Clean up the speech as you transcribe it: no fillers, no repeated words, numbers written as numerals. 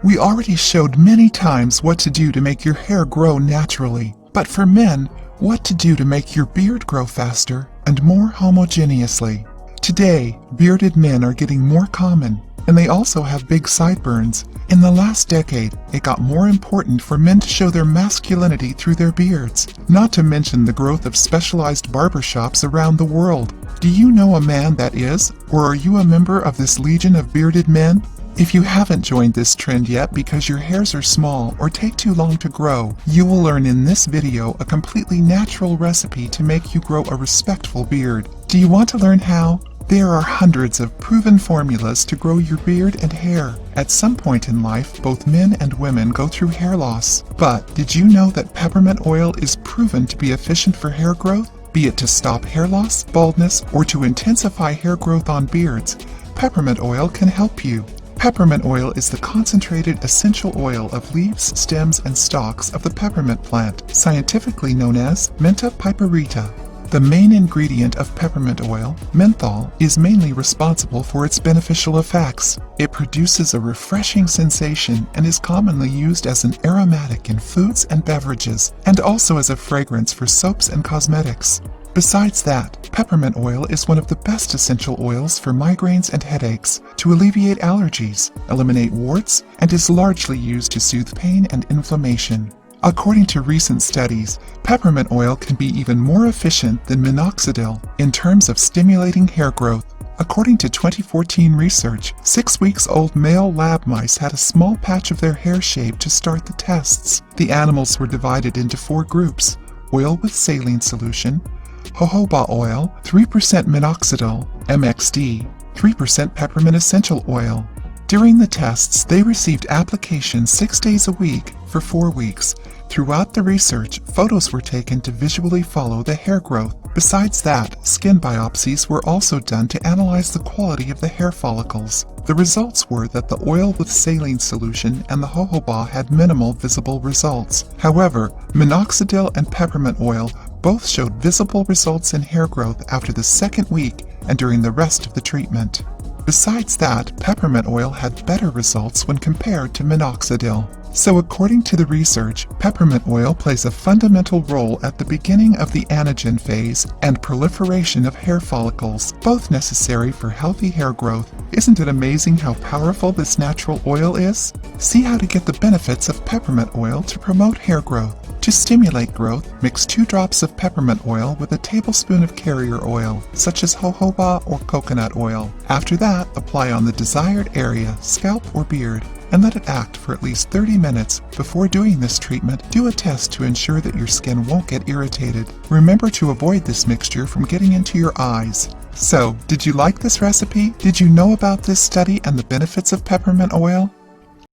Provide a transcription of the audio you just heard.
We already showed many times what to do to make your hair grow naturally, but for men, what to do to make your beard grow faster and more homogeneously. Today, bearded men are getting more common, and they also have big sideburns. In the last decade, it got more important for men to show their masculinity through their beards, not to mention the growth of specialized barbershops around the world. Do you know a man that is, or are you a member of this legion of bearded men? If you haven't joined this trend yet because your hairs are small or take too long to grow, you will learn in this video a completely natural recipe to make you grow a respectful beard. Do you want to learn how? There are hundreds of proven formulas to grow your beard and hair. At some point in life, both men and women go through hair loss. But did you know that peppermint oil is proven to be efficient for hair growth? Be it to stop hair loss, baldness, or to intensify hair growth on beards, peppermint oil can help you. Peppermint oil is the concentrated essential oil of leaves, stems, and stalks of the peppermint plant, scientifically known as Mentha piperita. The main ingredient of peppermint oil, menthol, is mainly responsible for its beneficial effects. It produces a refreshing sensation and is commonly used as an aromatic in foods and beverages, and also as a fragrance for soaps and cosmetics. Besides that, peppermint oil is one of the best essential oils for migraines and headaches, to alleviate allergies, eliminate warts, and is largely used to soothe pain and inflammation. According to recent studies, peppermint oil can be even more efficient than minoxidil in terms of stimulating hair growth. According to 2014 research, 6-week-old male lab mice had a small patch of their hair shaved to start the tests. The animals were divided into 4 groups: oil with saline solution, jojoba oil, 3% minoxidil, MXD, 3% peppermint essential oil. During the tests, they received application 6 days a week for 4 weeks. Throughout the research, photos were taken to visually follow the hair growth. Besides that, skin biopsies were also done to analyze the quality of the hair follicles. The results were that the oil with saline solution and the jojoba had minimal visible results. However, minoxidil and peppermint oil both showed visible results in hair growth after the 2nd week and during the rest of the treatment. Besides that, peppermint oil had better results when compared to minoxidil. So according to the research, peppermint oil plays a fundamental role at the beginning of the anagen phase and proliferation of hair follicles, both necessary for healthy hair growth. Isn't it amazing how powerful this natural oil is? See how to get the benefits of peppermint oil to promote hair growth. To stimulate growth, mix 2 drops of peppermint oil with a tablespoon of carrier oil, such as jojoba or coconut oil. After that, apply on the desired area, scalp or beard, and let it act for at least 30 minutes. Before doing this treatment, do a test to ensure that your skin won't get irritated. Remember to avoid this mixture from getting into your eyes. So, did you like this recipe? Did you know about this study and the benefits of peppermint oil?